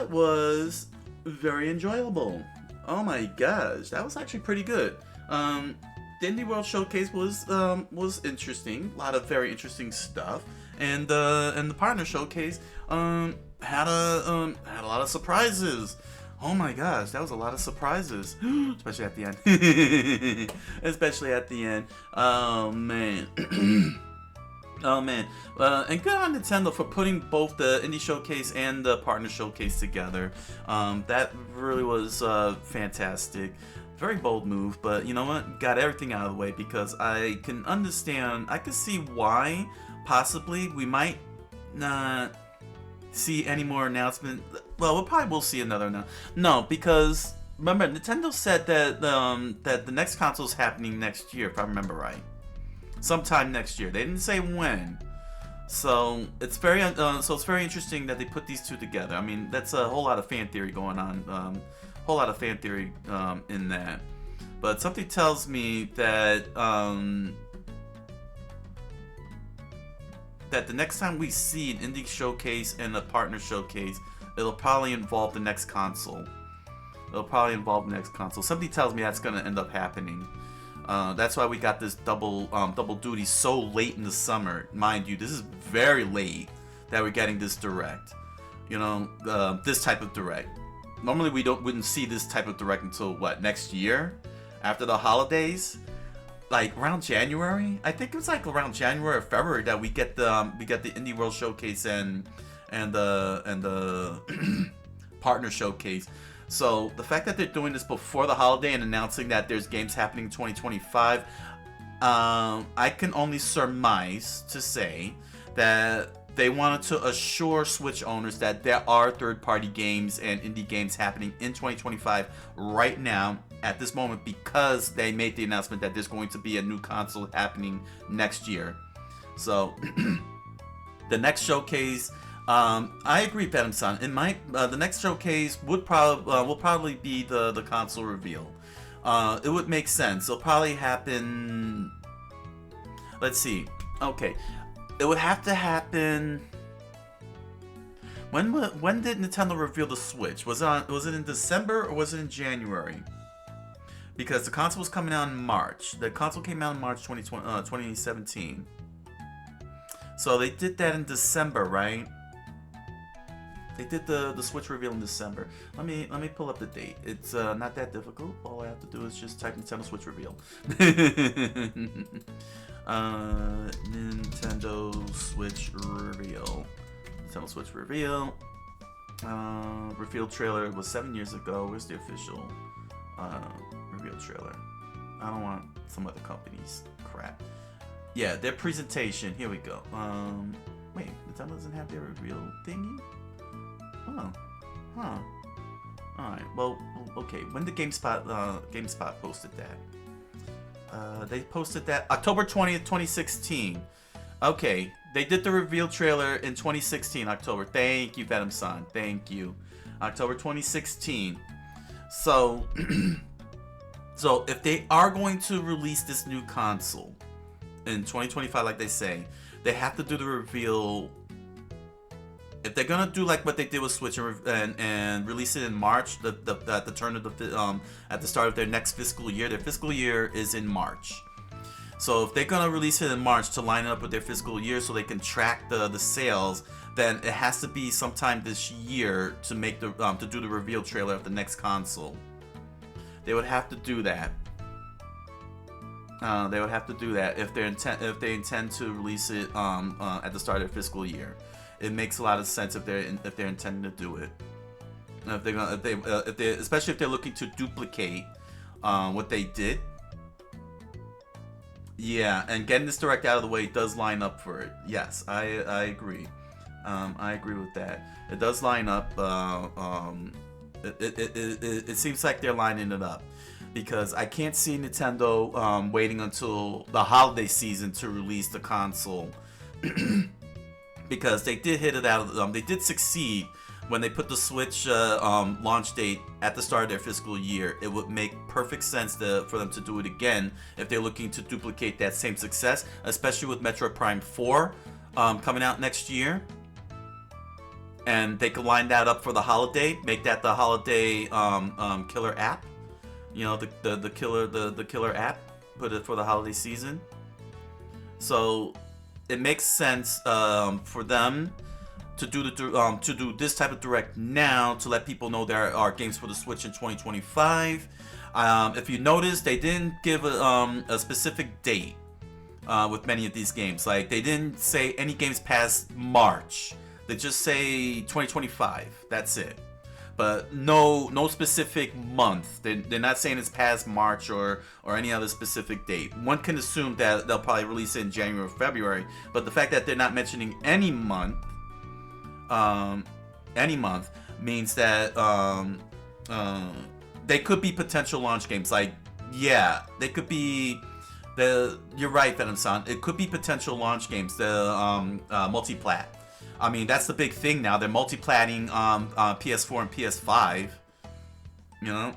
that was very enjoyable. Oh my gosh, that was actually pretty good. The Indie World Showcase was interesting. A lot of very interesting stuff, and the Partner Showcase had a lot of surprises. Oh my gosh, that was a lot of surprises, especially at the end. Especially at the end. Oh man. Oh man, and good on Nintendo for putting both the Indie Showcase and the Partner Showcase together. That really was fantastic. Very bold move, but you know what? Got everything out of the way because I can understand, I can see why possibly we might not see any more announcement. Well, we probably will see another now. No, because remember, Nintendo said that that the next console is happening next year, if I remember right. Sometime next year. They didn't say when, so it's very interesting that they put these two together. I mean, that's a whole lot of fan theory going on, whole lot of fan theory in that. But something tells me that that the next time we see an Indie Showcase and a Partner Showcase, it'll probably involve the next console. Something tells me that's gonna end up happening. That's why we got this double duty so late in the summer. Mind you, this is very late that we're getting this direct. You know, this type of direct. Normally we wouldn't see this type of direct until what, next year, after the holidays, like around January. I think it was like around January or February that we get the Indie World Showcase and the Partner Showcase. So the fact that they're doing this before the holiday and announcing that there's games happening in 2025, I can only surmise to say that they wanted to assure Switch owners that there are third-party games and indie games happening in 2025 right now at this moment, because they made the announcement that there's going to be a new console happening next year. So the next showcase, I agree, Venom-san. In my the next showcase will probably be the console reveal. It would make sense. It'll probably happen. Let's see. Okay, it would have to happen. When did Nintendo reveal the Switch? Was it in December or was it in January? Because the console was coming out in March. The console came out in March 2017. So they did that in December, right? They did the Switch reveal in December. Let me pull up the date. It's not that difficult. All I have to do is just type Nintendo Switch reveal. Nintendo Switch reveal. Nintendo Switch reveal. Reveal trailer was 7 years ago. Where's the official reveal trailer? I don't want some other company's crap. Yeah, their presentation. Here we go. Wait, Nintendo doesn't have their reveal thingy? Oh, huh. Alright, well, okay. When did GameSpot posted that? They posted that October 20th, 2016. Okay, they did the reveal trailer in 2016, October. Thank you, Venom-san. Thank you. October 2016. So, so if they are going to release this new console in 2025, like they say, they have to do the reveal. If they're gonna do like what they did with Switch and release it in March, at the turn of the at the start of their next fiscal year, their fiscal year is in March. So if they're gonna release it in March to line up with their fiscal year, so they can track the sales, then it has to be sometime this year to make the to do the reveal trailer of the next console. They would have to do that. They would have to do that if they intend to release it at the start of their fiscal year. It makes a lot of sense if they're intending to do it. Especially if they're looking to duplicate what they did. Yeah, and getting this direct out of the way does line up for it. Yes, I agree. I agree with that. It does line up. It seems like they're lining it up, because I can't see Nintendo waiting until the holiday season to release the console. Because they did hit it out of they did succeed when they put the Switch launch date at the start of their fiscal year. It would make perfect sense for them to do it again if they're looking to duplicate that same success, especially with Metroid Prime 4 coming out next year. and they could line that up for the holiday, make that the holiday killer app. You know, the killer app, put it for the holiday season. So it makes sense for them to do this type of direct now, to let people know there are games for the Switch in 2025. If you notice, they didn't give a specific date with many of these games. Like, they didn't say any games past March. They just say 2025. That's it. But no specific month. They're not saying it's past March or any other specific date. One can assume that they'll probably release it in January or February. But the fact that they're not mentioning any month means that they could be potential launch games. Like, yeah, they could be. You're right, Venom-san. It could be potential launch games. The multi-plat. I mean, that's the big thing now. They're multi-platting PS4 and PS5. You know?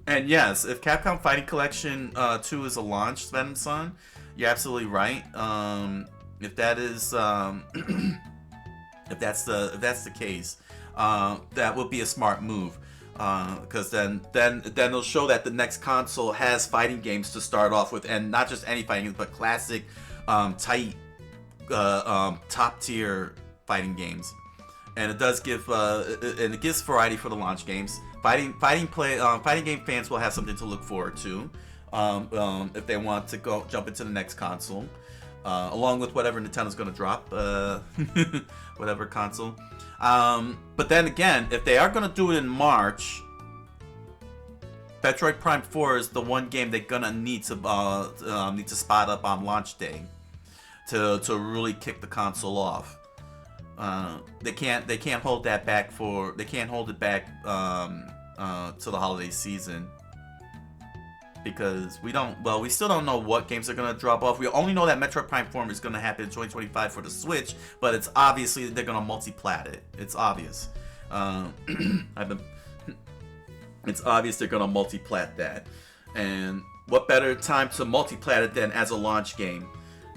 And yes, if Capcom Fighting Collection 2 is a launch, Venom-san, you're absolutely right. If that is if that's the case, that would be a smart move. Because then it'll show that the next console has fighting games to start off with, and not just any fighting games, but classic, tight, top tier fighting games. And it does give and it gives variety for the launch games. Fighting game fans will have something to look forward to if they want to jump into the next console, along with whatever Nintendo's going to drop, whatever console. But then again, if they are going to do it in March, Metroid Prime 4 is the one game they're going to need to spot up on launch day to really kick the console off. They can't hold that back they can't hold it back to the holiday season, because we still don't know what games are going to drop off. We only know that Metroid Prime 4 is going to happen in 2025 for the Switch, but it's obviously they're going to multi-plat it. It's obvious. It's obvious they're going to multi-plat that. And what better time to multi-plat it than as a launch game?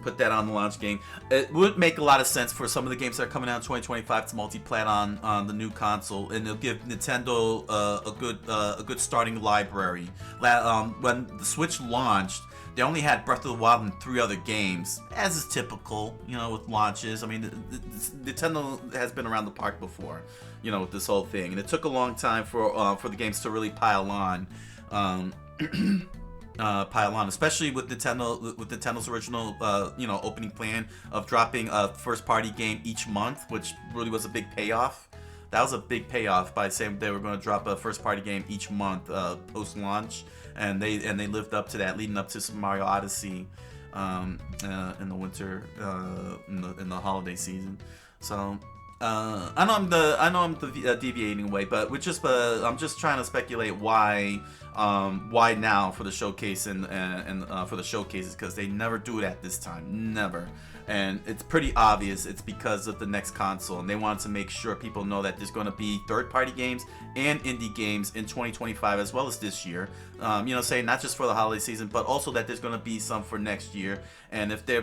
Put that on the launch game. It would make a lot of sense for some of the games that are coming out in 2025 to multi-plat on the new console, and it'll give Nintendo a good starting library. When the Switch launched, they only had Breath of the Wild and 3 other games, as is typical, you know, with launches. I mean, Nintendo has been around the park before, you know, with this whole thing, and it took a long time for the games to really pile on. Especially with Nintendo's original opening plan of dropping a first-party game each month, which really was a big payoff. That was a big payoff by saying they were going to drop a first-party game each month post-launch, and they lived up to that, leading up to Super Mario Odyssey in the winter, in the holiday season. So I know I'm deviating away, but I'm just trying to speculate why now for the showcase and for the showcases, because they never do it at this time, never. And it's pretty obvious it's because of the next console, and they wanted to make sure people know that there's going to be third-party games and indie games in 2025 as well as this year. Say not just for the holiday season, but also that there's going to be some for next year. And if their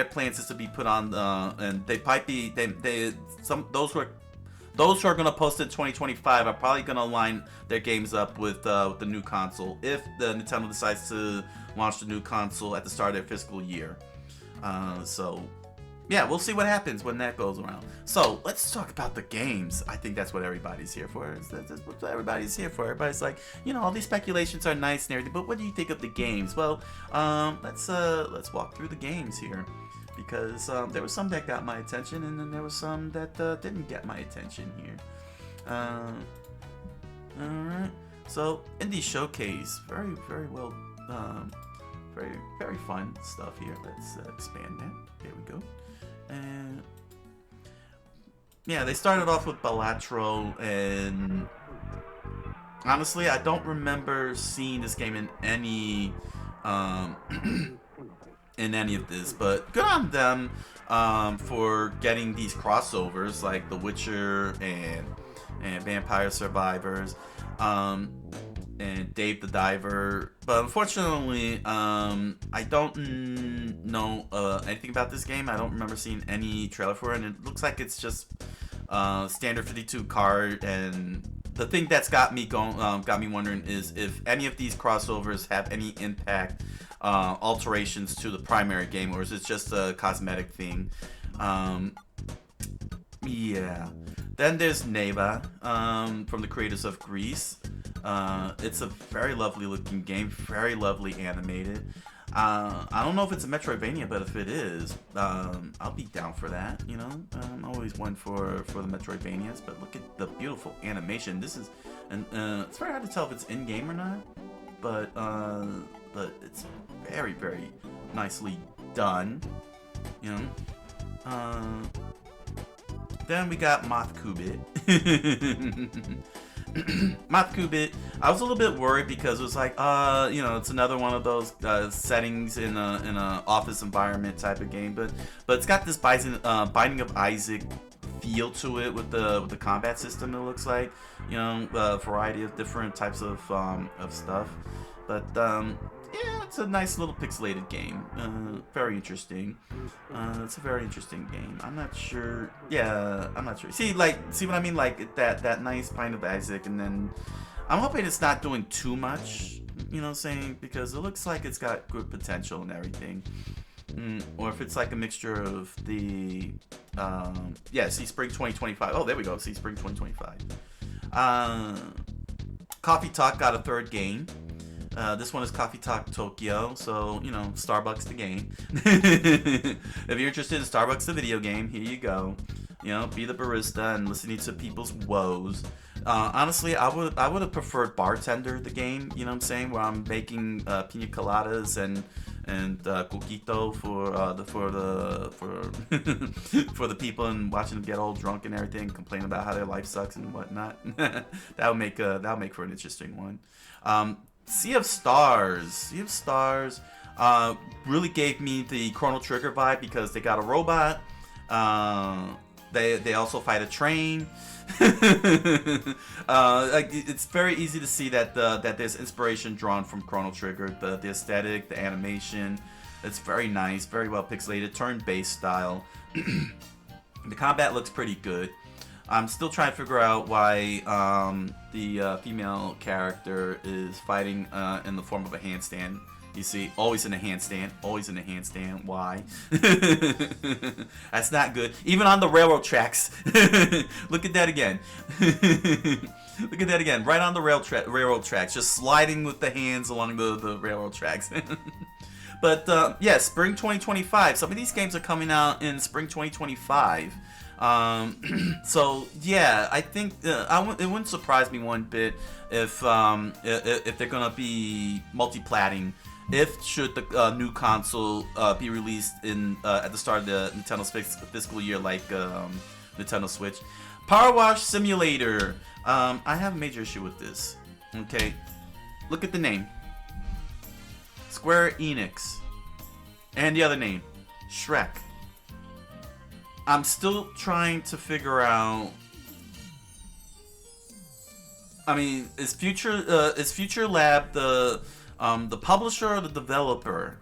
plans is to be put on, and they might be, those who are going to post in 2025 are probably going to line their games up with the new console if the Nintendo decides to launch the new console at the start of their fiscal year. So yeah, we'll see what happens when that goes around. So let's talk about the games. I think that's what everybody's here for. That's what everybody's here for. Everybody's like, all these speculations are nice and everything, but what do you think of the games? Well, let's walk through the games here, because there was some that got my attention, and then there was some that didn't get my attention here. All right. So Indie Showcase, very very well. Very, very fun stuff here. Let's expand that. There we go. And yeah, they started off with Balatro, and honestly, I don't remember seeing this game in any of this. But good on them for getting these crossovers like The Witcher and Vampire Survivors. And Dave the Diver, but unfortunately, I don't know anything about this game. I don't remember seeing any trailer for it, and it looks like it's just standard 52 card, and the thing that's got me going, got me wondering is if any of these crossovers have any impact, alterations to the primary game, or is it just a cosmetic thing? Yeah. Then there's Neva, from the creators of Grease. It's a very lovely looking game, very lovely animated. I don't know if it's a Metroidvania, but if it is, I'll be down for that. You know, I'm always one for the Metroidvanias. But look at the beautiful animation. This is, and it's very hard to tell if it's in game or not, but it's very, very nicely done. You know. Then we got Moth Kubit. Moth Kubit, I was a little bit worried because it was like, you know, it's another one of those settings in a office environment type of game, but it's got this Binding of Isaac feel to it with the combat system. It looks like, you know, a variety of different types of stuff, but yeah, it's a nice little pixelated game. Very interesting. It's a very interesting game. I'm not sure. Yeah, I'm not sure. See what I mean? Like that nice Pint of Isaac, and then I'm hoping it's not doing too much. You know what I'm saying? Because it looks like it's got good potential and everything. Or if it's like a mixture of the, yeah, see Spring 2025. Oh, there we go. See Spring 2025. Coffee Talk got a third game. This one is Coffee Talk Tokyo, so, you know, Starbucks the game. If you're interested in Starbucks the video game, here you go. You know, be the barista and listening to people's woes. Honestly, I would have preferred Bartender the game, you know what I'm saying, where I'm making pina coladas and coquito for the people and watching them get all drunk and everything, complain about how their life sucks and whatnot. that would make for an interesting one. Sea of Stars really gave me the Chrono Trigger vibe because they got a robot. They also fight a train. Like, it's very easy to see that there's inspiration drawn from Chrono Trigger. The aesthetic, the animation, it's very nice, very well pixelated, turn-based style. The combat looks pretty good. I'm still trying to figure out why the female character is fighting in the form of a handstand. You see, always in a handstand, always in a handstand. Why? That's not good. Even on the railroad tracks. Look at that again. Look at that again. Right on the railroad tracks, just sliding with the hands along the railroad tracks. But yeah, Spring 2025. Some of these games are coming out in Spring 2025. So yeah, I think it wouldn't surprise me one bit if they're gonna be multi-platting. Should the new console be released in at the start of the Nintendo's fiscal year, like Nintendo Switch. Power Wash Simulator. I have a major issue with this. Okay, look at the name. Square Enix, and the other name, Shrek. I'm still trying to figure out. I mean, is Future Lab the publisher or the developer,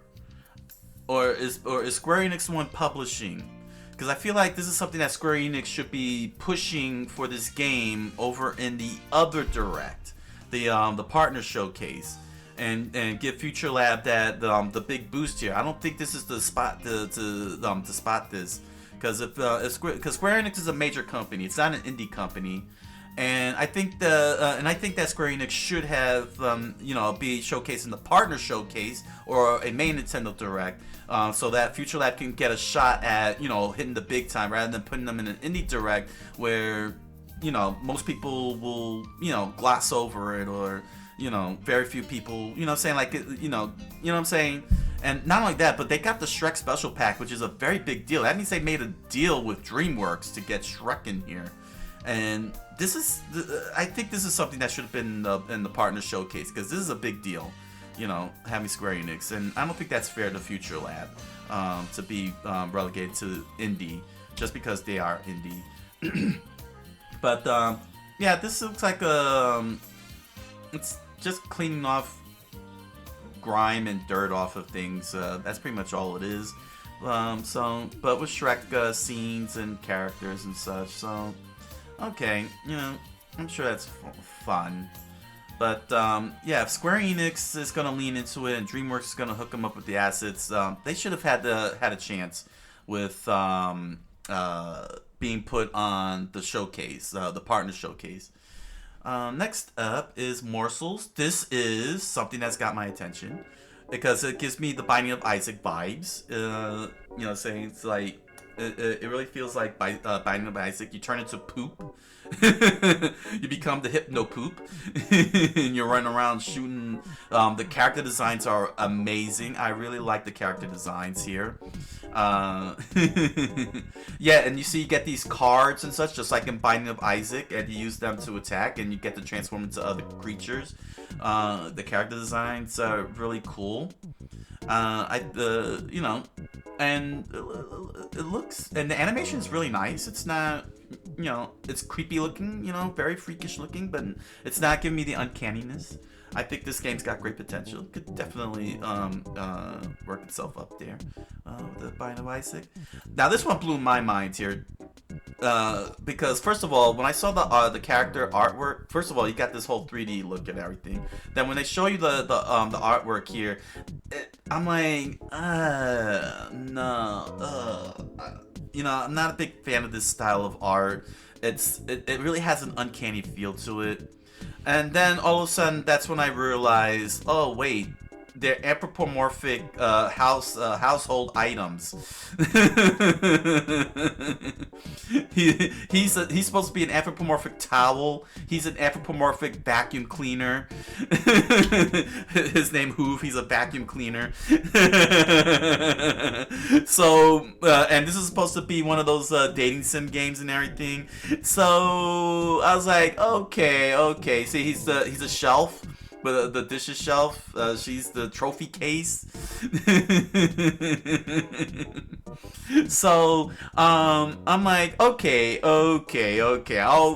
or is Square Enix the one publishing? Because I feel like this is something that Square Enix should be pushing for this game over in the other direct, the partner showcase, and give Future Lab that the big boost here. I don't think this is the spot to spot this. Because Square Enix is a major company, it's not an indie company, and I think that Square Enix should have be showcased in the partner showcase or a main Nintendo Direct, so that Future Lab can get a shot at hitting the big time rather than putting them in an indie Direct where most people will gloss over it, or very few people saying like what I'm saying. And not only that, but they got the Shrek Special Pack, which is a very big deal. That means they made a deal with DreamWorks to get Shrek in here. And this is, I think this is something that should have been in the partner showcase, because this is a big deal, having Square Enix. And I don't think that's fair to Future Lab to be relegated to indie just because they are indie. But yeah, this looks like it's just cleaning off grime and dirt off of things. That's pretty much all it is. But with Shrek scenes and characters and such. So okay, you know, I'm sure that's fun. But yeah, if Square Enix is gonna lean into it and DreamWorks is gonna hook them up with the assets, they should have had a chance with being put on the showcase, the partner showcase. Next up is Morsels. This is something that's got my attention because it gives me the Binding of Isaac vibes. You know, saying it's like it really feels like Binding of Isaac. You turn into poop. You become the hypno poop, and you're running around shooting. The character designs are amazing. I really like the character designs here. Yeah, and you see, you get these cards and such, just like in Binding of Isaac, and you use them to attack, and you get to transform into other creatures. The character designs are really cool. You know, and it looks, and the animation is really nice. It's not, you know, it's creepy looking, you know, very freakish looking, but it's not giving me the uncanniness. I think this game's got great potential. Could definitely work itself up there with the Binding of Isaac. Now this one blew my mind here. Because first of all, when I saw the character artwork, first of all, you got this whole 3D look and everything. Then when they show you the artwork here, I'm like, no, you know, I'm not a big fan of this style of art. It really has an uncanny feel to it. And then all of a sudden, that's when I realized, oh wait, they're anthropomorphic household items. He's supposed to be an anthropomorphic towel. He's an anthropomorphic vacuum cleaner. His name Hoove. He's a vacuum cleaner. So, and this is supposed to be one of those dating sim games and everything. So I was like, okay. See, he's a shelf. But the dishes shelf, she's the trophy case. So, I'm like, okay. I'll,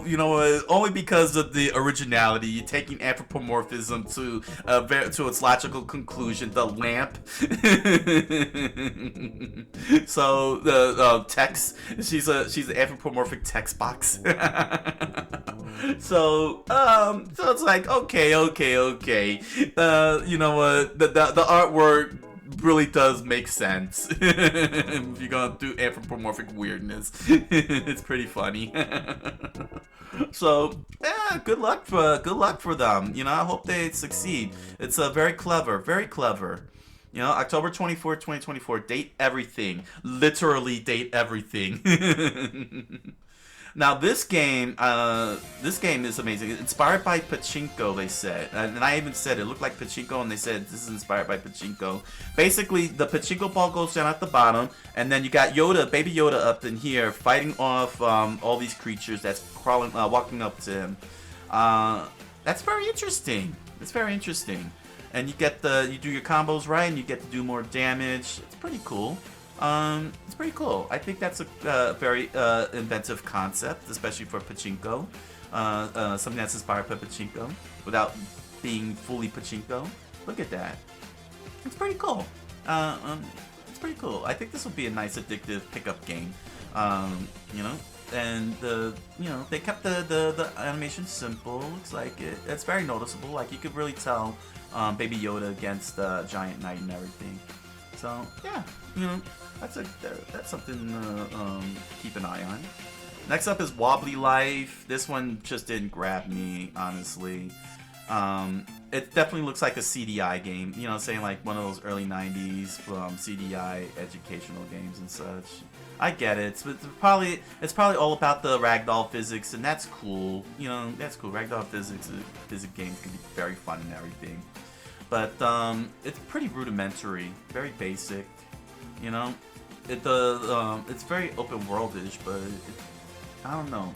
you know, only because of the originality, you're taking anthropomorphism to its logical conclusion, the lamp. So, the text, she's an anthropomorphic text box. So it's like, okay. You know what? The artwork really does make sense. If you're gonna do anthropomorphic weirdness, it's pretty funny. So yeah, good luck for them. You know, I hope they succeed. It's very clever. You know, October 24th, 2024. Date everything. Literally date everything. Now this game is amazing. It's inspired by pachinko, they said, and I even said it looked like pachinko, and they said this is inspired by pachinko. Basically, the pachinko ball goes down at the bottom, and then you got Yoda, baby Yoda, up in here fighting off all these creatures that's walking up to him. That's very interesting. And you do your combos right, and you get to do more damage. It's pretty cool. It's pretty cool. I think that's a very inventive concept, especially for pachinko. Something that's inspired by pachinko without being fully pachinko. Look at that. It's pretty cool. It's pretty cool. I think this would be a nice addictive pickup game. You know, and you know, they kept the animation simple. Looks like it. It's very noticeable. Like you could really tell Baby Yoda against Giant Knight and everything. So yeah, you know, that's something to keep an eye on. Next up is Wobbly Life. This one just didn't grab me, honestly. It definitely looks like a CDI game. You know, saying like one of those early '90s CDI educational games and such. I get it. It's probably all about the ragdoll physics, and that's cool. You know, that's cool. Ragdoll physics games can be very fun and everything. But it's pretty rudimentary, very basic. You know, it's very open worldish, but I don't know.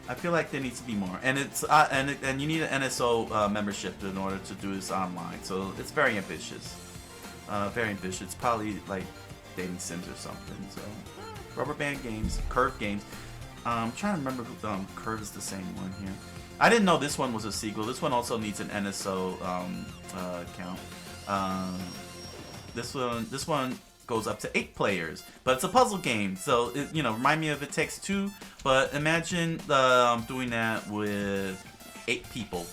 I feel like there needs to be more, and it's and you need an NSO membership in order to do this online. So it's very ambitious, It's probably like dating sims or something. So rubber band games, curve games. I'm trying to remember who Curve is the same one here. I didn't know this one was a sequel. This one also needs an NSO account. This one goes up to 8 players. But it's a puzzle game, so it, you know, remind me of It Takes Two. But imagine doing that with 8 people.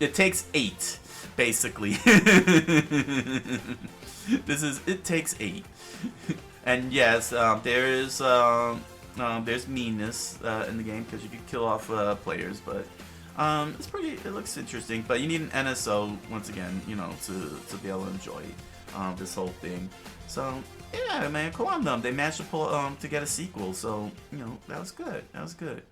It takes 8, basically. This is It Takes 8. And yes, there's meanness in the game because you can kill off players, but it's pretty. It looks interesting, but you need an NSO once again, you know, to be able to enjoy this whole thing. So yeah, man, cool on them. They managed to pull to get a sequel, so you know that was good. That was good.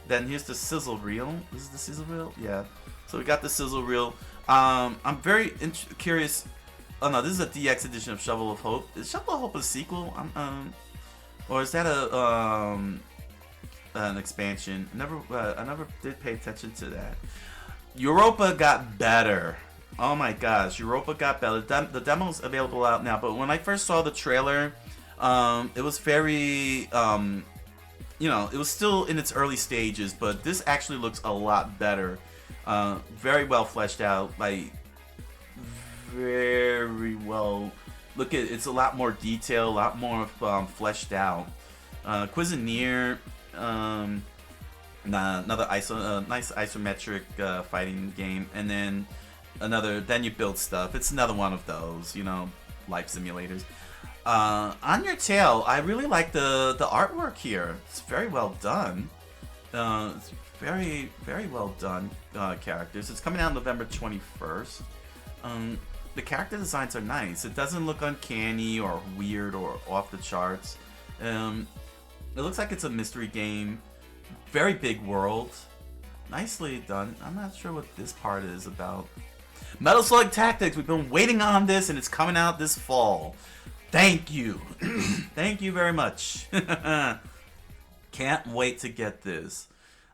Then here's the sizzle reel. This is the sizzle reel, yeah. So we got the sizzle reel. I'm very curious. Oh no, this is a DX edition of Shovel of Hope. Is Shovel of Hope a sequel? Or is that an expansion? I never did pay attention to that. Europa got better. Oh my gosh, Europa got better. The demo's available out now, but when I first saw the trailer, it was very, you know, it was still in its early stages, but this actually looks a lot better. Very well fleshed out, like very well. Look at it's a lot more detail, a lot more fleshed out. Cuisineer, another nice isometric fighting game, and then then you build stuff. It's another one of those, you know, life simulators. On Your Tail, I really like the artwork here. It's very well done. It's very well done characters. It's coming out November 21st. The character designs are nice. It doesn't look uncanny or weird or off the charts. It looks like it's a mystery game. Very big world. Nicely done. I'm not sure what this part is about. Metal Slug Tactics. We've been waiting on this, and it's coming out this fall. Thank you. Thank you very much. Can't wait to get this.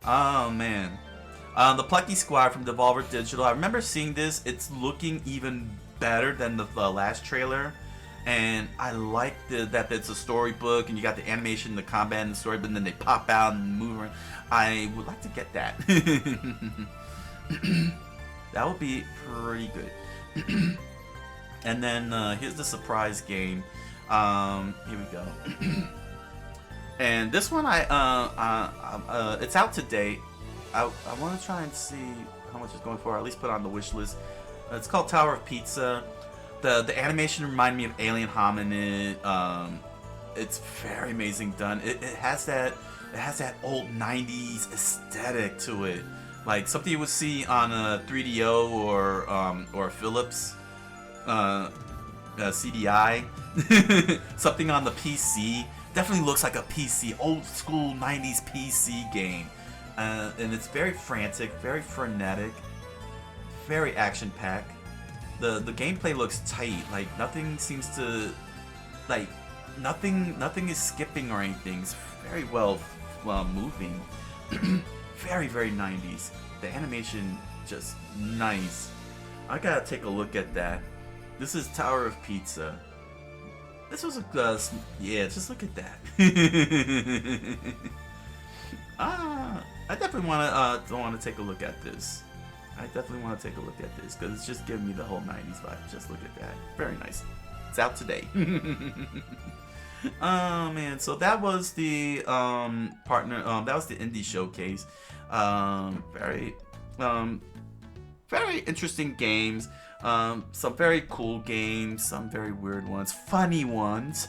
Oh, man. The Plucky Squad from Devolver Digital. I remember seeing this. It's looking even better than the last trailer. And I like that it's a storybook, and you got the animation, the combat, and the story, but then they pop out and move around. I would like to get that. That would be pretty good. And then here's the surprise game. Here we go. And this one, it's out today. I want to try and see how much it's going for, or at least put it on the wish list. It's called Tower of Pizza. The animation reminded me of Alien Hominid. It's very amazing done. It has that old 90s aesthetic to it, like something you would see on a 3DO or a Philips CDI. Something on the PC. Definitely looks like a PC, old school 90s PC game. And it's very frantic, very frenetic, very action-packed. The gameplay looks tight. Like nothing seems to, like nothing is skipping or anything. It's very well moving. Very 90s. The animation just nice. I gotta take a look at that. This is Tower of Pizza. This was a yeah. Just look at that. I definitely want to take a look at this. I definitely want to take a look at this because it's just giving me the whole 90s vibe. Just look at that. Very nice. It's out today. Oh man, so that was the that was the indie showcase. Very interesting games. Some very cool games, some very weird ones, funny ones.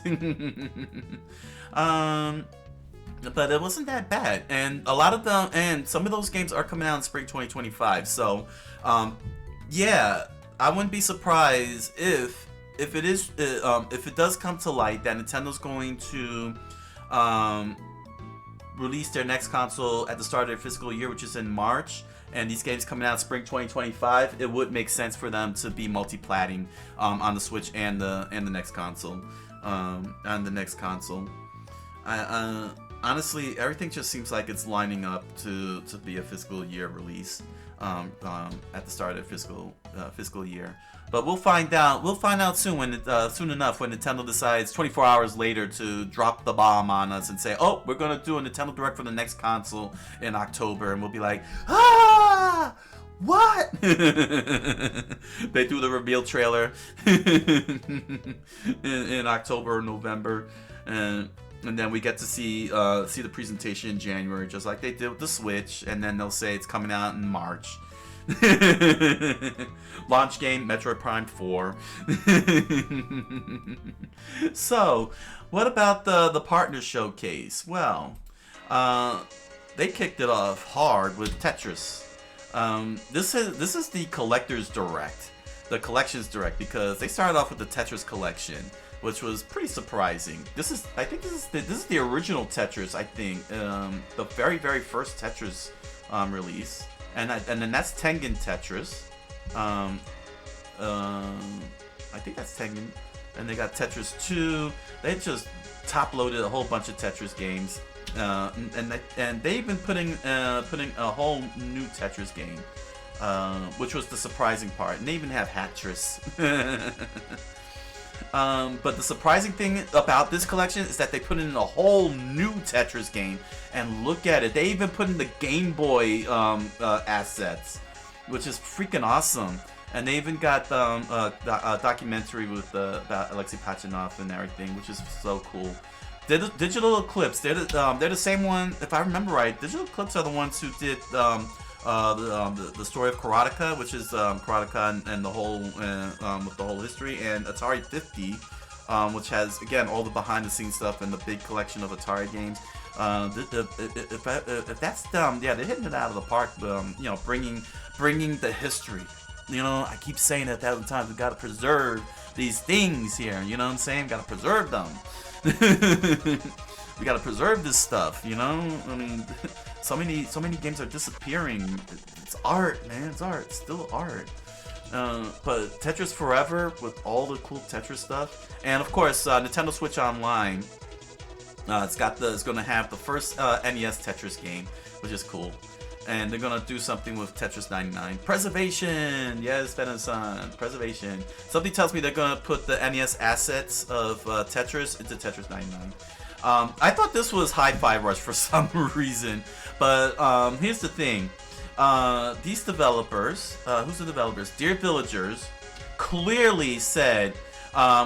But it wasn't that bad, and a lot of them, and some of those games are coming out in spring 2025. So, yeah, I wouldn't be surprised if it does come to light that Nintendo's going to release their next console at the start of their fiscal year, which is in March. And these games coming out spring 2025, it would make sense for them to be multi-platting on the Switch and the next console. Honestly, everything just seems like it's lining up to be a fiscal year release at the start of fiscal year. But we'll find out. We'll find out soon soon enough when Nintendo decides 24 hours later to drop the bomb on us and say, "Oh, we're gonna do a Nintendo Direct for the next console in October," and we'll be like, "Ah, What? They do the reveal trailer in October or November, and then we get to see the presentation in January, just like they did with the Switch, and then they'll say it's coming out in March. Launch game Metroid Prime 4. So, what about the partner showcase? Well, they kicked it off hard with Tetris. This is the collector's direct, the collections direct, because they started off with the Tetris collection, which was pretty surprising. I think this is the original Tetris. I think the very first Tetris release, and then that's Tengen Tetris. I think that's Tengen, and they got Tetris 2. They just top loaded a whole bunch of Tetris games. And they've been putting a whole new Tetris game, which was the surprising part. And they even have Hatris. But the surprising thing about this collection is that they put in a whole new Tetris game. And look at it, they even put in the Game Boy assets, which is freaking awesome. And they even got a documentary with about Alexei Pachinov and everything, which is so cool. Digital Eclipse, they're the same one, if I remember right. Digital Eclipse are the ones who did the story of Karateka, which is Karateka and the whole with the whole history, and Atari 50, which has again all the behind the scenes stuff and the big collection of Atari games. If that's them, yeah, they're hitting it out of the park. You know, bringing the history. You know, I keep saying it 1,000 times. We gotta preserve these things here. You know what I'm saying? Gotta preserve them. We gotta preserve this stuff, you know. I mean, so many games are disappearing. It's art, man. It's art. It's still art. But Tetris Forever with all the cool Tetris stuff, and of course Nintendo Switch Online. It's gonna have the first NES Tetris game, which is cool. And they're gonna do something with Tetris 99. Preservation! Yes, Venom-san. Preservation. Something tells me they're gonna put the NES assets of Tetris into Tetris 99. I thought this was Hi-Fi Rush for some reason. But here's the thing. These developers, who's the developers? Dear Villagers, clearly said,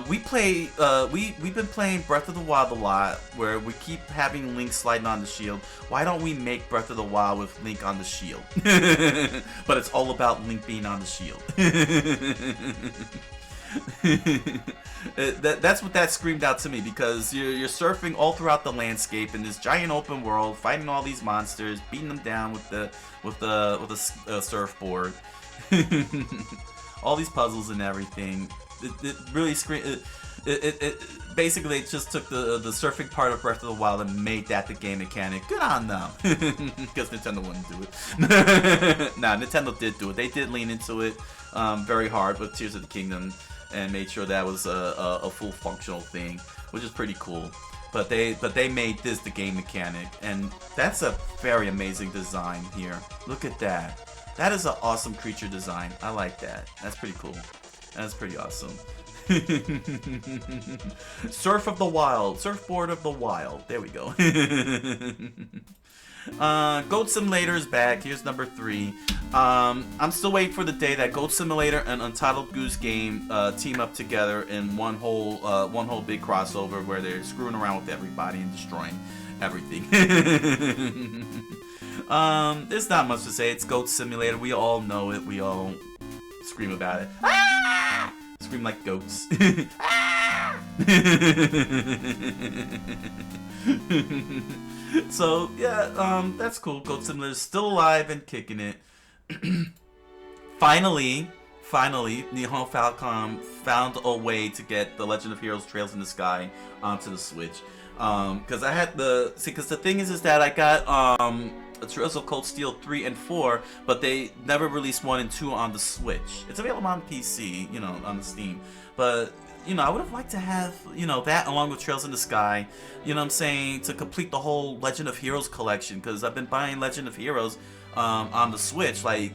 we've been playing Breath of the Wild a lot, where we keep having Link sliding on the shield. Why don't we make Breath of the Wild with Link on the shield? But it's all about Link being on the shield. That's what that screamed out to me, because you're surfing all throughout the landscape in this giant open world, fighting all these monsters, beating them down with the surfboard, all these puzzles and everything. It really screamed. It basically just took the surfing part of Breath of the Wild and made that the game mechanic. Good on them, because Nintendo wouldn't do it. Nah, Nintendo did do it. They did lean into it very hard with Tears of the Kingdom and made sure that was a full functional thing, which is pretty cool. But they made this the game mechanic, and that's a very amazing design here. Look at that. That is an awesome creature design. I like that. That's pretty cool. That's pretty awesome. Surf of the Wild. Surfboard of the Wild. There we go. Goat Simulator is back. Here's number 3. I'm still waiting for the day that Goat Simulator and Untitled Goose Game team up together in one whole big crossover where they're screwing around with everybody and destroying everything. There's not much to say. It's Goat Simulator. We all know it. We all scream about it. Ah! Scream like goats. Ah! So yeah, that's cool. Goat Simulator is still alive and kicking it. Finally, Nihon Falcom found a way to get the Legend of Heroes Trails in the Sky onto the Switch. Because I had because the thing is that I got Trails of Cold Steel 3 and 4, but they never released 1 and 2 on the Switch. It's available on PC, you know, on the Steam. But, you know, I would have liked to have, you know, that along with Trails in the Sky, you know what I'm saying, to complete the whole Legend of Heroes collection, because I've been buying Legend of Heroes on the Switch, like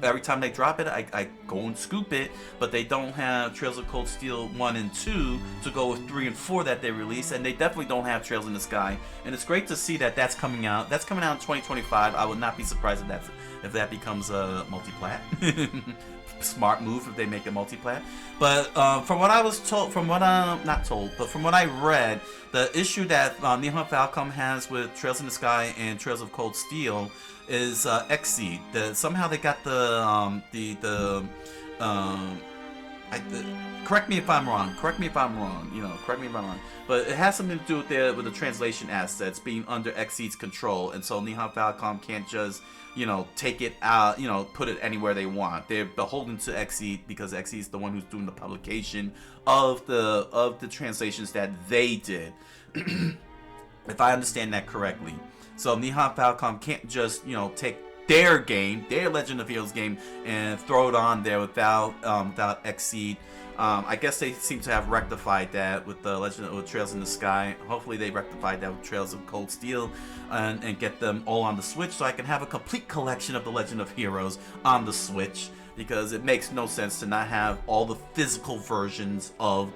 every time they drop it, I go and scoop it, but they don't have Trails of Cold Steel 1 and 2 to go with 3 and 4 that they release, and they definitely don't have Trails in the Sky. And it's great to see that that's coming out. That's coming out in 2025. I would not be surprised if that becomes a multi-plat. Smart move if they make a multi-plat. But from what I was told, from what not told, but from what I read, the issue that Nihon Falcom has with Trails in the Sky and Trails of Cold Steel is Xseed. Somehow they got correct me if I'm wrong. Correct me if I'm wrong. Correct me if I'm wrong. But it has something to do with the translation assets being under Xseed's control, and so Nihon Falcom can't just take it out, put it anywhere they want. They're beholden to Xseed because Xseed is the one who's doing the publication of the translations that they did. If I understand that correctly. So Nihon Falcom can't just, take their game, their Legend of Heroes game, and throw it on there without Xseed. I guess they seem to have rectified that with the with Trails in the Sky. Hopefully they rectified that with Trails of Cold Steel and get them all on the Switch so I can have a complete collection of the Legend of Heroes on the Switch, because it makes no sense to not have all the physical versions of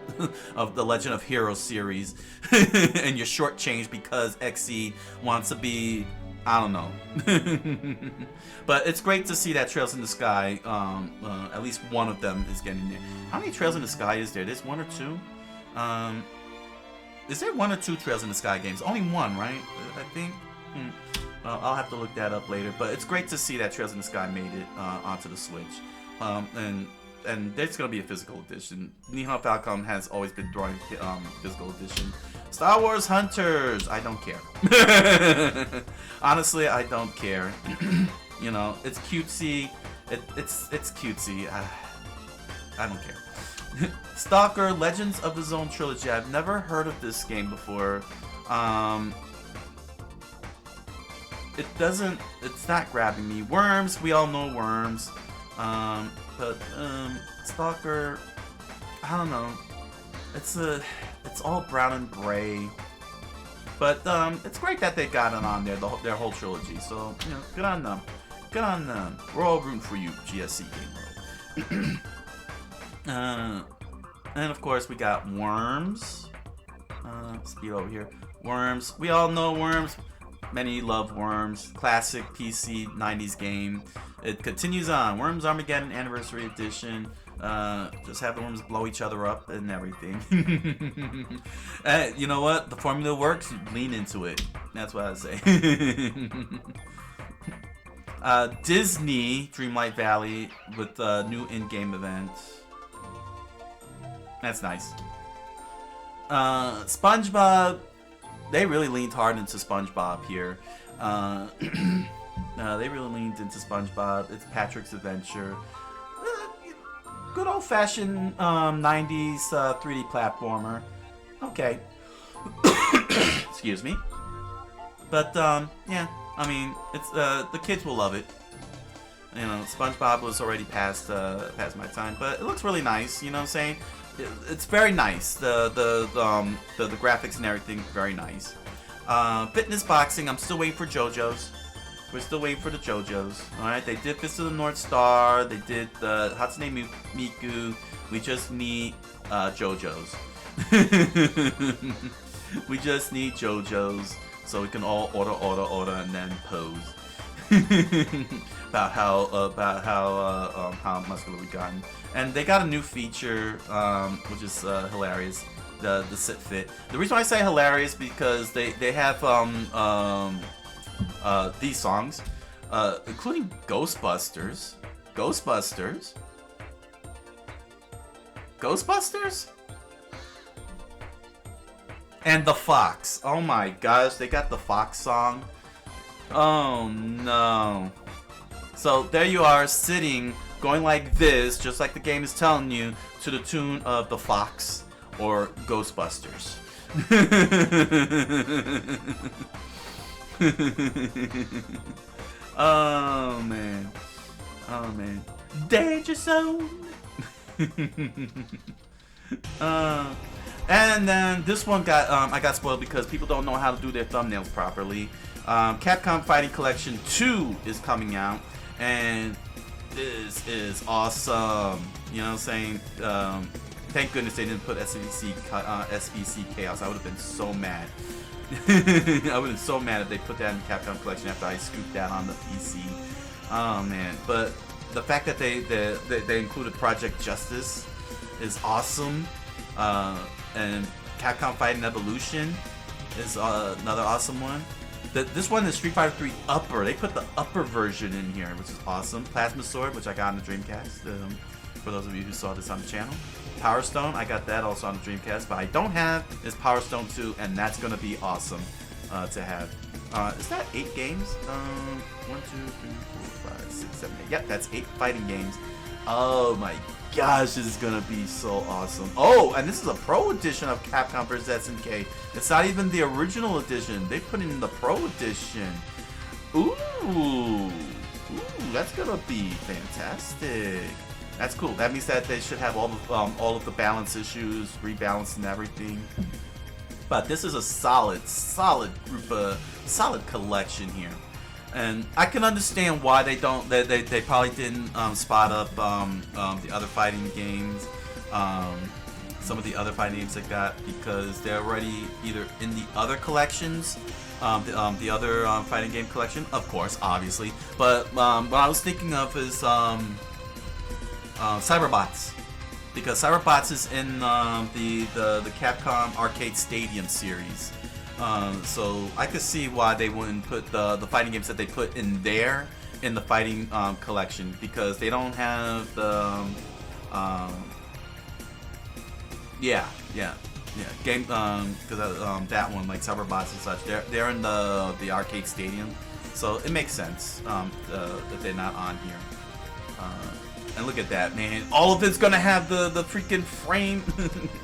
the Legend of Heroes series and you're shortchanged because Xseed wants to be, I don't know. But it's great to see that Trails in the Sky, at least one of them is getting there. How many Trails in the Sky is there? There's 1 or 2? Is there 1 or 2 Trails in the Sky games? Only 1, right? I think. Well, I'll have to look that up later. But it's great to see that Trails in the Sky made it onto the Switch. And there's going to be a physical edition. Nihon Falcom has always been drawing physical edition. Star Wars Hunters! I don't care. Honestly, I don't care. It's cutesy. It's cutesy. I don't care. Stalker Legends of the Zone Trilogy. I've never heard of this game before. It's not grabbing me. Worms, we all know Worms. But Stalker, I don't know. It's all brown and gray. But it's great that they got it on there, their whole trilogy. So, good on them. Good on them. We're all rooting for you, GSC Game World. And of course we got Worms. Speed over here. Worms. We all know Worms. Many love Worms. Classic PC 90s game. It continues on. Worms Armageddon Anniversary Edition. Just have the worms blow each other up and everything. You know what? The formula works. Lean into it. That's what I say. Disney Dreamlight Valley with a new in-game event. That's nice. SpongeBob. They really leaned hard into SpongeBob here. They really leaned into SpongeBob. It's Patrick's Adventure. Good old-fashioned 90s 3D platformer. Okay. Excuse me. But yeah, I mean, it's the kids will love it. SpongeBob was already past my time, but it looks really nice. You know what I'm saying? It's very nice. The graphics and everything, very nice. Fitness boxing. I'm still waiting for JoJo's. We're still waiting for the JoJo's. Alright, they did Fist of the North Star. They did the Hatsune Miku. We just need JoJo's. We just need JoJo's so we can all order, and then pose. about how muscular we gotten. And they got a new feature, which is hilarious. The sit fit. The reason why I say hilarious because they have these songs, including Ghostbusters, and the Fox. Oh my gosh, they got the Fox song. Oh no. So there you are, sitting, going like this, just like the game is telling you, to the tune of the Fox or Ghostbusters. Oh man. Danger Zone. And then this one got I got spoiled because people don't know how to do their thumbnails properly. Capcom Fighting Collection 2 is coming out, and This is awesome. You know what I'm saying? Thank goodness they didn't put SVC Chaos. I would have been so mad. I would have been so mad if they put that in the Capcom Collection after I scooped that on the PC. Oh man! But the fact that they included Project Justice is awesome. And Capcom Fighting Evolution is another awesome one. This one is Street Fighter 3 Upper. They put the upper version in here, which is awesome. Plasma Sword, which I got on the Dreamcast, for those of you who saw this on the channel. Power Stone, I got that also on the Dreamcast, but I don't have is Power Stone 2, and that's going to be awesome to have. Is that 8 games? 1, 2, 3, 4, 5, 6, 7, 8. Yep, that's 8 fighting games. Oh my gosh, this is gonna be so awesome. Oh, and this is a pro edition of Capcom vs. SNK. It's not even the original edition. They put in the pro edition. Ooh, that's gonna be fantastic. That's cool. That means that they should have all of the balance issues, rebalanced and everything. But this is a solid collection here. And I can understand why they don't. They probably didn't spot up the other fighting games, some of the other fighting games they got, because they're already either in the other collections, the other fighting game collection, of course, obviously. But what I was thinking of is Cyberbots, because Cyberbots is in the Capcom Arcade Stadium series. So I could see why they wouldn't put the fighting games that they put in there in the fighting collection, because they don't have the game because that one, like Cyberbots and such, they're in the arcade stadium, so it makes sense that they're not on here. And look at that, man! All of it's gonna have the freaking frame,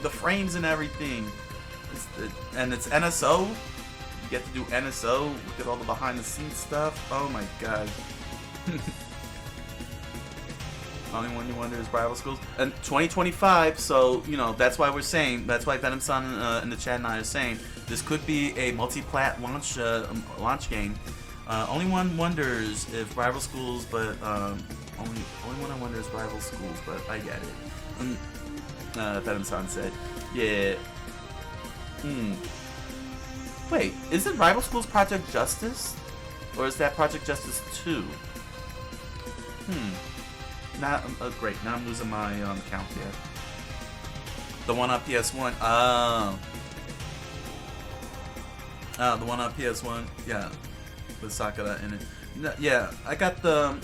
the frames and everything. And it's NSO. You get to do NSO. Look at all the behind the scenes stuff. Oh my god. Only one you wonder is rival schools. And 2025, so you know that's why we're saying. That's why Venom-san in the chat and I are saying this could be a multi-plat launch game. Only one wonders if rival schools, but only one I wonder is rival schools, but I get it. Venom-san said, yeah. Wait, is it Rival Schools Project Justice? Or is that Project Justice 2? Not great, now I'm losing my count there. The one on PS1. The one on PS1, yeah. With Sakura in it. No, yeah, I got the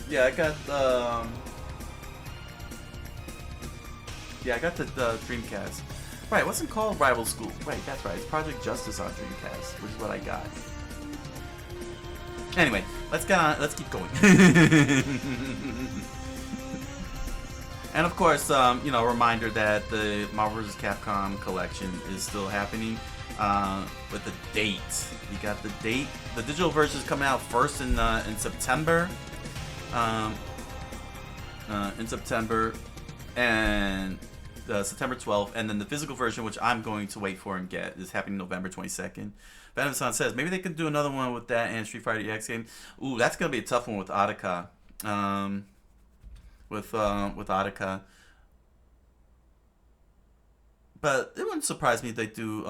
Dreamcast. Right, it wasn't called Rival School. Right, that's right. It's Project Justice on Dreamcast, which is what I got. Anyway, let's keep going. And of course, you know, a reminder that the Marvel vs. Capcom collection is still happening with the date. We got the date. The digital version is coming out first in September. And September 12th, and then the physical version, which I'm going to wait for and get, is happening November 22nd. Venom-san says maybe they could do another one with that and Street Fighter EX game. Ooh, that's gonna be a tough one with Ataka. With Ataka. But it wouldn't surprise me if they do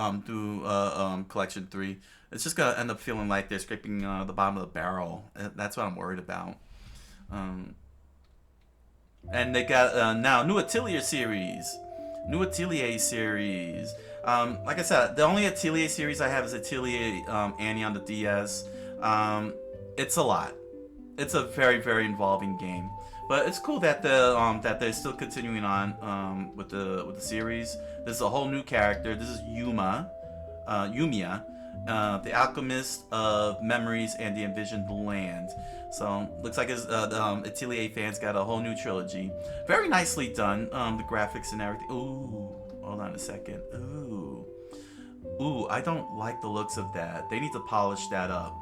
Collection 3. It's just gonna end up feeling like they're scraping the bottom of the barrel. That's what I'm worried about. And they got now new Atelier series. Like I said, the only Atelier series I have is Atelier Annie on the DS. It's a lot. It's a very, very involving game. But it's cool that that they're still continuing on with the series. This is a whole new character. This is Yumiya, the Alchemist of Memories and the Envisioned Land. So looks like the Atelier fans got a whole new trilogy. Very nicely done. The graphics and everything. Ooh, hold on a second. Ooh, I don't like the looks of that. They need to polish that up.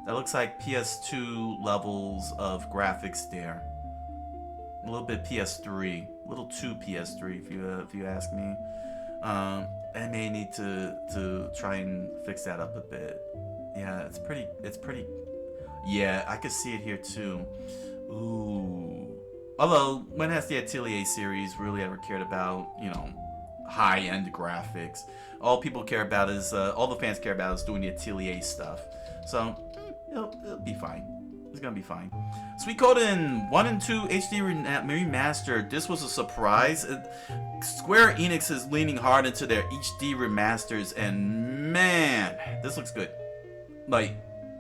That looks like PS2 levels of graphics there. A little bit PS3, a little too PS3 if you ask me. I may need to try and fix that up a bit. Yeah, it's pretty. Yeah, I could see it here too. Ooh, Although, when has the Atelier series really ever cared about, high-end graphics? All people care about is, all the fans care about is doing the Atelier stuff. So, it'll be fine. It's gonna be fine. Suikoden 1 and 2 HD remastered. This was a surprise. Square Enix is leaning hard into their HD remasters, and man, this looks good. Like,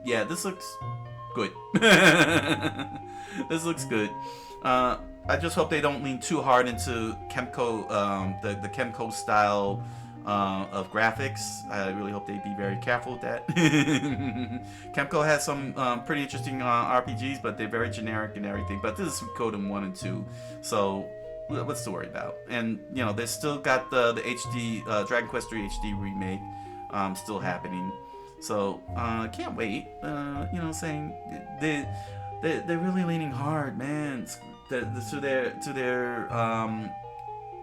yeah, this looks good. This looks good. I just hope they don't lean too hard into Kemco, the Kemco style of graphics. I really hope they be very careful with that. Kemco has some pretty interesting RPGs, but they're very generic and everything. But this is Suikoden 1 and 2, so what's to worry about? And they still got the HD Dragon Quest III HD remake still happening. So can't wait. Saying they're really leaning hard, man, to their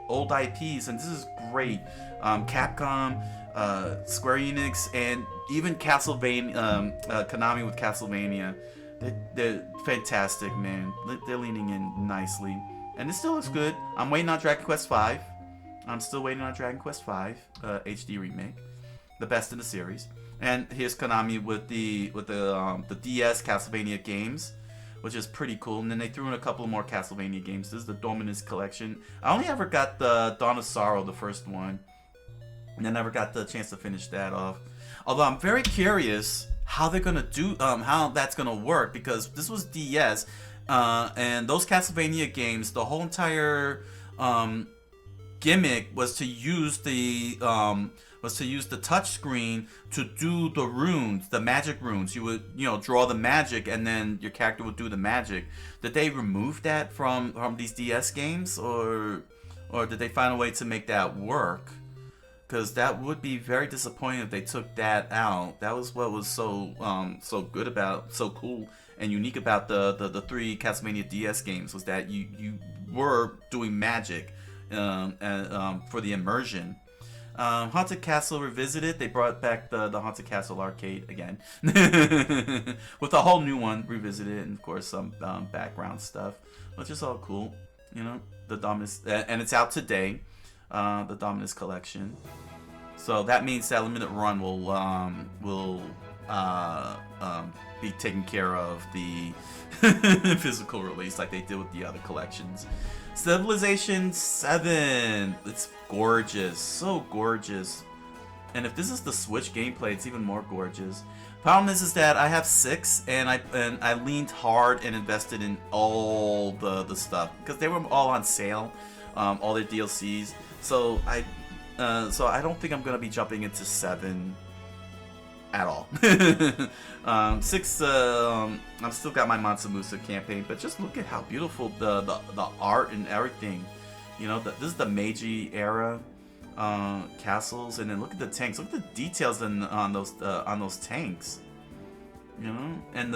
old IPs, and this is great. Capcom, Square Enix, and even Castlevania, Konami with Castlevania, they're fantastic, man. They're leaning in nicely, and it still looks good. I'm waiting on Dragon Quest V. I'm still waiting on Dragon Quest V HD remake, the best in the series. And here's Konami with the DS Castlevania games, which is pretty cool. And then they threw in a couple more Castlevania games. This is the Dominus Collection. I only ever got the Dawn of Sorrow, the first one, and I never got the chance to finish that off. Although I'm very curious how they're gonna do, how that's gonna work, because this was DS, and those Castlevania games, the whole entire gimmick was to use the touch screen to do the runes, the magic runes. You would, draw the magic, and then your character would do the magic. Did they remove that from these DS games, or did they find a way to make that work? Because that would be very disappointing if they took that out. That was what was so good about, so cool and unique about the three Castlevania DS games, was that you were doing magic for the immersion. Haunted Castle Revisited. They brought back the Haunted Castle arcade again with a whole new one revisited, and of course some background stuff, which is all cool. The Dominus, and it's out today. The Dominus Collection. So that means that limited run will be taking care of the physical release like they did with the other collections. Civilization 7. It's gorgeous, so gorgeous. And if this is the Switch gameplay, it's even more gorgeous. Problem is that I have 6, and I leaned hard and invested in all the stuff because they were all on sale, all their DLCs. So I don't think I'm gonna be jumping into 7 at all. 6, I've still got my Mansa Musa campaign, but just look at how beautiful the art and everything. This is the Meiji era castles, and then look at the tanks. Look at the details on those tanks. And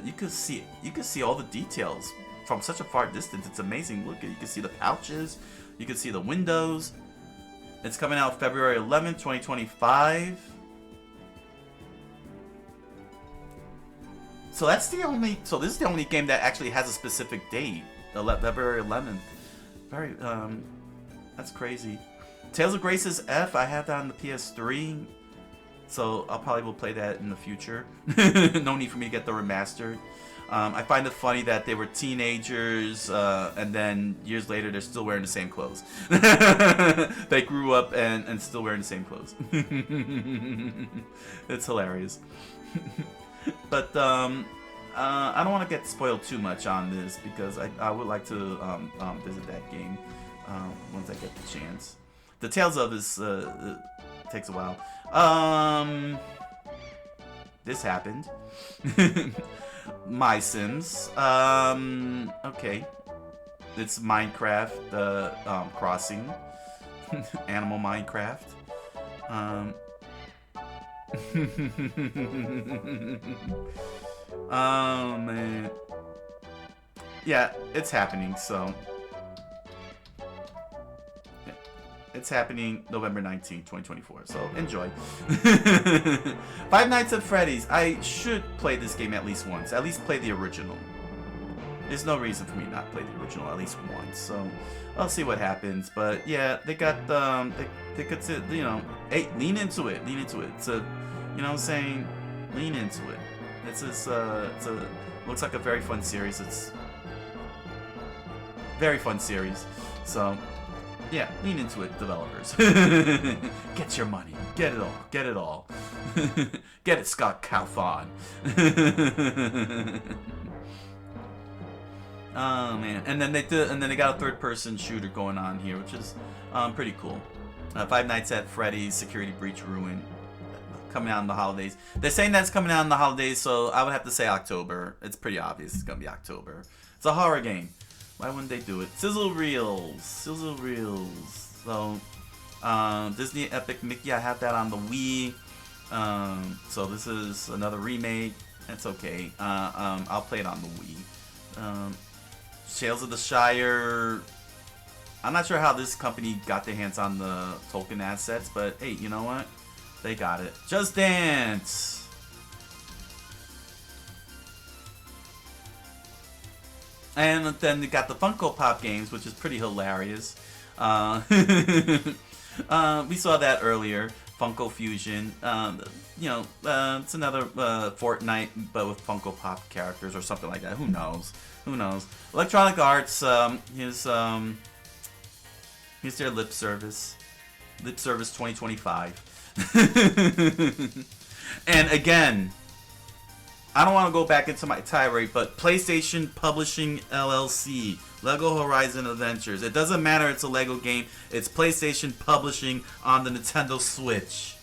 you could see all the details from such a far distance. It's amazing. Look, you can see the pouches. You can see the windows. It's coming out February 11th, 2025. So this is the only game that actually has a specific date, February 11th. Very, that's crazy. Tales of Graces F, I have that on the PS3, so I'll probably will play that in the future. No need for me to get the remastered. I find it funny that they were teenagers, and then years later they're still wearing the same clothes. They grew up and still wearing the same clothes. It's hilarious. But I don't want to get spoiled too much on this, because I would like to visit that game once I get the chance. The Tales of this takes a while. This happened. My Sims. Okay. It's Minecraft Crossing. Animal Minecraft. Oh man. Yeah, it's happening, so. Yeah. It's happening November 19th, 2024, so enjoy. Five Nights at Freddy's. I should play this game at least once. At least play the original. there's no reason for me not to play the original at least once. So I'll see what happens. But yeah, they got they could say, you know, hey, lean into it. It's a, you know what I'm saying, lean into it. It's a looks like a very fun series. It's very fun series. So yeah, lean into it, developers. Get your money. Get it all. Get it all. Get it, Scott Calthon. Oh man, and then they got a third-person shooter going on here, which is pretty cool. Five Nights at Freddy's Security Breach Ruin, coming out in the holidays. They're saying that's coming out in the holidays, so I would have to say October. It's pretty obvious it's gonna be October. It's a horror game. Why wouldn't they do it? Sizzle Reels. So, Disney Epic Mickey, I have that on the Wii. So this is another remake. That's okay. I'll play it on the Wii. Tales of the Shire. I'm not sure how this company got their hands on the Tolkien assets, but hey, you know what? They got it. Just Dance. And then they got the Funko Pop games, which is pretty hilarious. We saw that earlier. Funko Fusion. You know, it's another Fortnite, but with Funko Pop characters or something like that. Who knows? Who knows? Electronic Arts. Here's their lip service. Lip service 2025. And again, I don't want to go back into my tirade, but PlayStation Publishing LLC, Lego Horizon Adventures. It doesn't matter, it's a Lego game. It's PlayStation Publishing on the Nintendo Switch.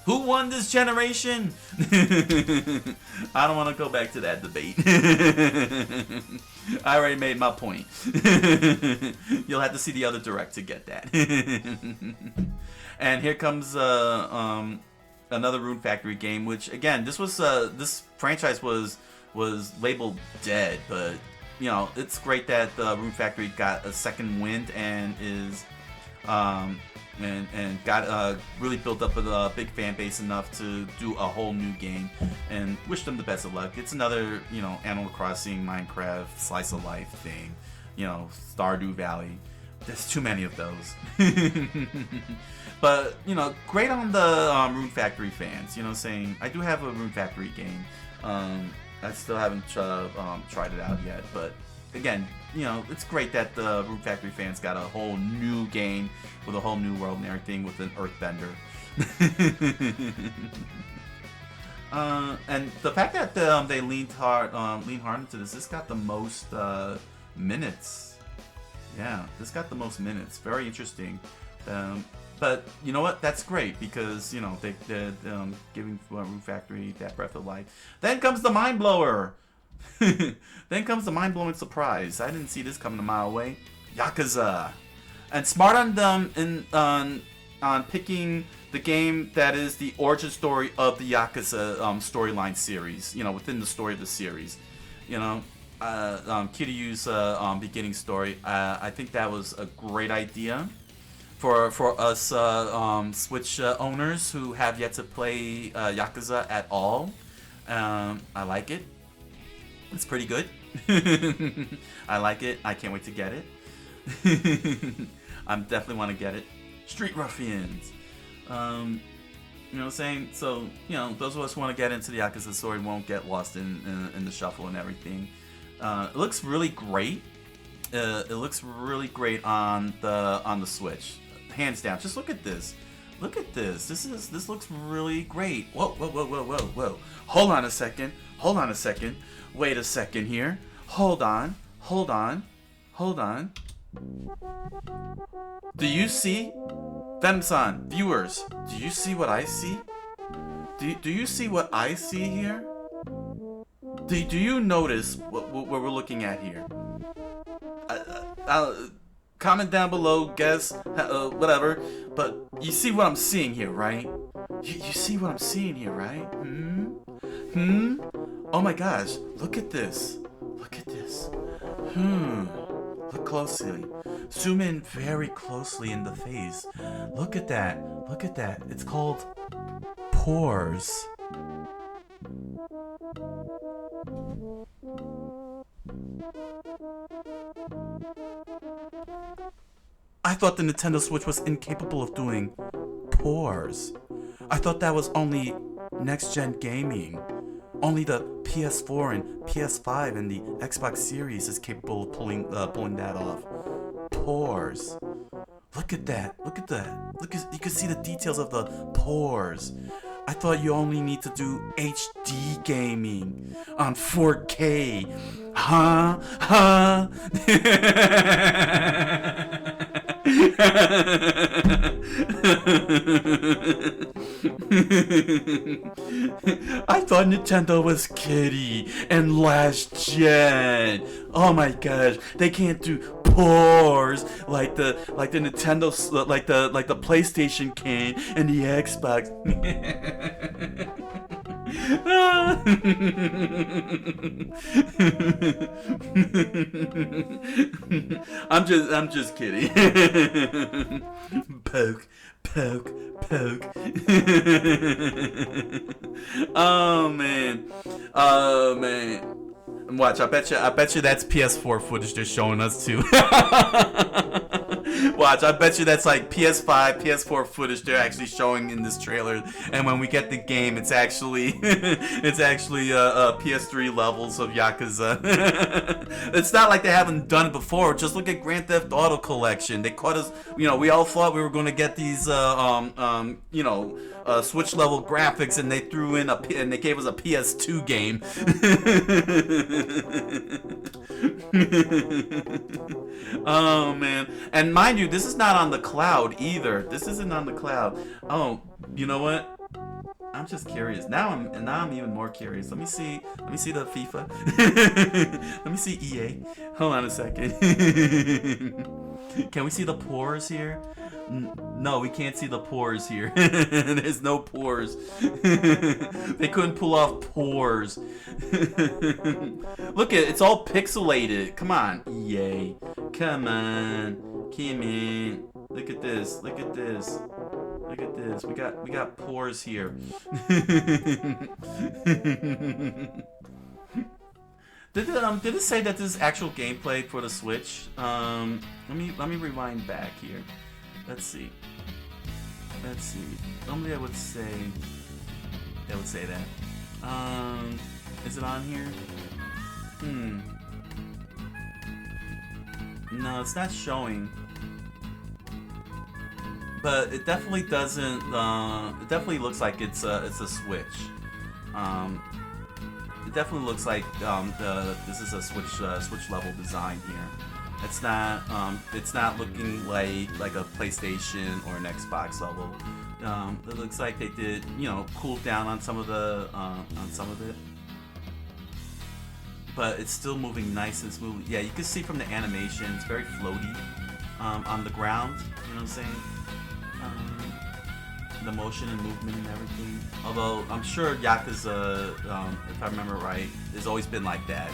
Who won this generation? I don't want to go back to that debate. I already made my point. You'll have to see the other direct to get that. And here comes another Rune Factory game, which again, this franchise was labeled dead, but you know, it's great that Rune Factory got a second wind and is and got really built up a big fan base enough to do a whole new game, and wish them the best of luck. It's another, you know, Animal Crossing, Minecraft, slice of life thing, you know, Stardew Valley. There's too many of those. But, you know, great on the Rune Factory fans. You know what I'm saying? I do have a Rune Factory game. I still haven't tried it out yet. But, again, you know, it's great that the Rune Factory fans got a whole new game with a whole new world and everything with an earthbender. And the fact that they leaned hard into this got the most minutes. Yeah, this got the most minutes. Very interesting. But you know what? That's great because, you know, they're giving Rune Factory that breath of life. Then comes the mind blower. Then comes the mind-blowing surprise. I didn't see this coming a mile away. Yakuza. And smart on them on picking the game that is the origin story of the Yakuza storyline series. You know, within the story of the series. You know, Kiryu's beginning story. I think that was a great idea for us Switch owners who have yet to play Yakuza at all. I like it. It's pretty good. I like it. I can't wait to get it. I definitely want to get it. Street Ruffians. You know what I'm saying? So, you know, those of us who want to get into the Yakuza story won't get lost in the shuffle and everything. It looks really great. It looks really great on the Switch. Hands down. Just look at this. Look at this. This looks really great. Whoa. Hold on a second. Wait a second here. Hold on. Do you see? Venom-san, viewers, do you see what I see? Do you see what I see here? Do you notice what we're looking at here? Comment down below, guess, whatever. But you see what I'm seeing here, right? You see what I'm seeing here, right? Oh my gosh, look at this. Look closely. Zoom in very closely in the face. Look at that. It's called pores. thought the Nintendo Switch was incapable of doing pores. I thought that was only next-gen gaming. Only the PS4 and PS5 and the Xbox Series is capable of pulling that off. Pores. Look at that. Look at that. You can see the details of the pores. I thought you only need to do HD gaming on 4K. Huh? I thought Nintendo was kiddie and last gen. Oh my gosh, they can't do pores like the Nintendo, like the PlayStation can and the Xbox. I'm just kidding. Poke. Oh man. Watch, I bet you that's PS4 footage they're showing us too. Watch, I bet you that's like PS5, PS4 footage they're actually showing in this trailer, and when we get the game, it's actually PS3 levels of Yakuza. It's not like they haven't done it before. Just look at Grand Theft Auto Collection. They caught us, we all thought we were going to get these Switch level graphics, and they threw in and they gave us a PS2 game. Oh man, and mind you, this is not on the cloud either. This isn't on the cloud. Oh, you know what? I'm just curious. Now I'm even more curious. Let me see the FIFA. Let me see EA. Hold on a second. Can we see the pores here? No, we can't see the pores here. There's no pores. They couldn't pull off pores. Look at it's all pixelated. Come on, EA. Come on. Look at this. Look at this. Look at this. We got pores here. Did it say that this is actual gameplay for the Switch? Let me rewind back here. Let's see. Normally I would say that. Is it on here? No, it's not showing. But it definitely doesn't. It definitely looks like it's a Switch. It definitely looks like this is a Switch level design here. It's not looking like a PlayStation or an Xbox level. It looks like they did cooled down on some of it, but it's still moving nice and smooth. Yeah, you can see from the animation it's very floaty on the ground. You know what I'm saying? The motion and movement and everything. Although I'm sure Yakuza, if I remember right, has always been like that.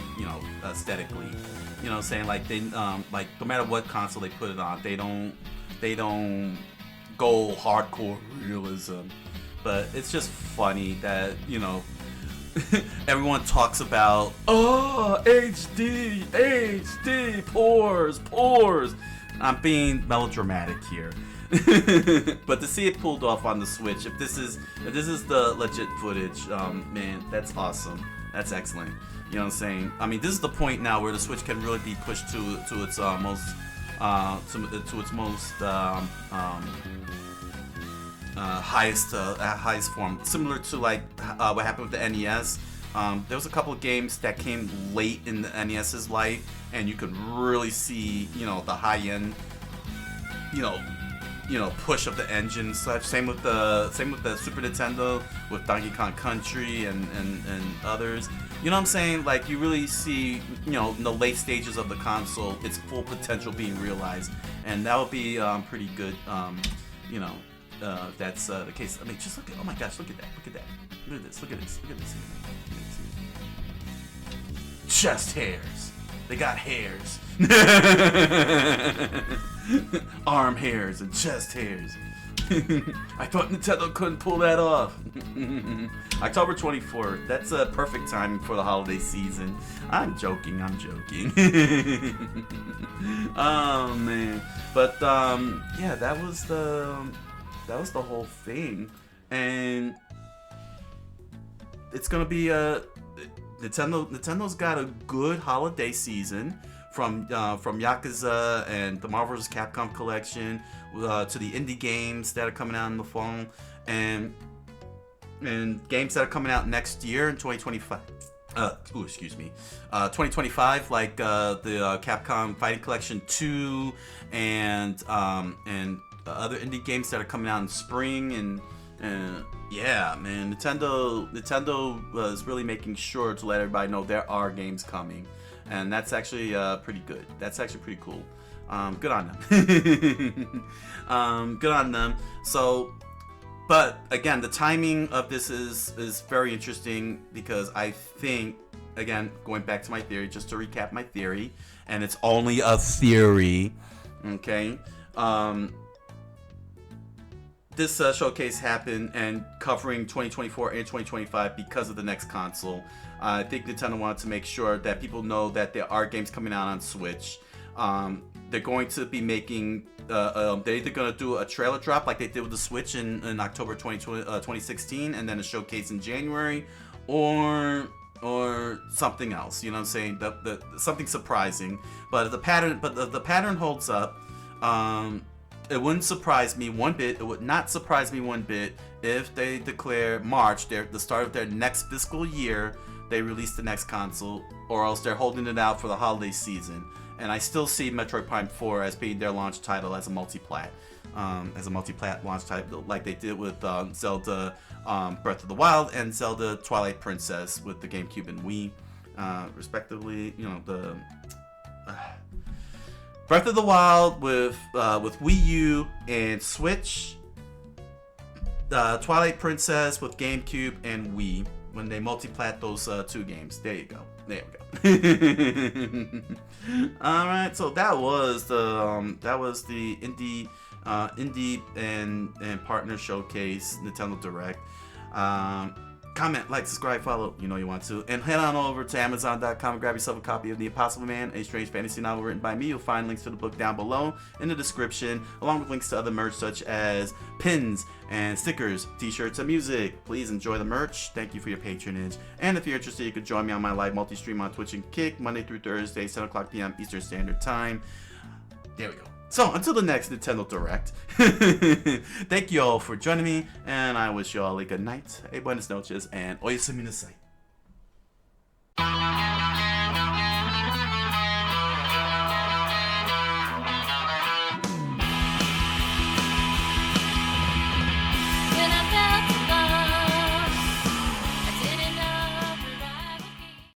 Aesthetically. You know what I'm saying? Like they no matter what console they put it on, they don't go hardcore realism. But it's just funny that, everyone talks about HD, pores. I'm being melodramatic here. But to see it pulled off on the Switch, if this is the legit footage, man, that's awesome. That's excellent. You know what I'm saying? I mean, this is the point now where the Switch can really be pushed to its most highest form. Similar to what happened with the NES. There was a couple of games that came late in the NES's life, and you could really see the high end push of the engine and such. Same with the Super Nintendo with Donkey Kong Country and others. You know what I'm saying? Like, you really see, in the late stages of the console, its full potential being realized, and that would be pretty good. If that's the case. I mean, just look at. Oh my gosh! Look at that! Look at that! Look at this! Look at this! Look at this! Chest hairs. They got hairs. Arm hairs and chest hairs. I thought Nintendo couldn't pull that off. October 24th. That's a perfect timing for the holiday season. I'm joking. Oh man. But yeah, that was the whole thing, and it's gonna be Nintendo's got a good holiday season. From Yakuza and the Marvel vs. Capcom collection to the indie games that are coming out in the fall, and games that are coming out next year in 2025. 2025, like the Capcom Fighting Collection 2 and other indie games that are coming out in spring, and yeah, man, Nintendo was really making sure to let everybody know there are games coming. And that's actually pretty good. That's actually pretty cool. Good on them. Good on them. So, but again, the timing of this is very interesting because I think, again, going back to my theory, just to recap my theory, and it's only a theory, okay? This showcase happened and covering 2024 and 2025 because of the next console. I think Nintendo wanted to make sure that people know that there are games coming out on Switch. They're going to be making, they're either going to do a trailer drop like they did with the Switch in October 2016, and then a showcase in January, or something else. You know what I'm saying? Something surprising. But the pattern holds up. It wouldn't surprise me one bit. It would not surprise me one bit if they declare March, the start of their next fiscal year, they release the next console, or else they're holding it out for the holiday season. And I still see Metroid Prime 4 as being their launch title as a multi-plat launch title, like they did with Zelda Breath of the Wild and Zelda Twilight Princess with the GameCube and Wii, respectively. You know, the Breath of the Wild with Wii U and Switch, Twilight Princess with GameCube and Wii, when they multi-plat those two games. There you go. There we go. All right, so that was the indie and partner showcase, Nintendo Direct. Comment, like, subscribe, follow, you know you want to. And head on over to Amazon.com and grab yourself a copy of The Impossible Man, a strange fantasy novel written by me. You'll find links to the book down below in the description, along with links to other merch such as pins and stickers, t-shirts, and music. Please enjoy the merch. Thank you for your patronage. And if you're interested, you could join me on my live multi-stream on Twitch and Kick, Monday through Thursday, 7 o'clock p.m. Eastern Standard Time. There we go. So, until the next Nintendo Direct, thank you all for joining me, and I wish you all a good night, a buenas noches, and oyasumi nasai.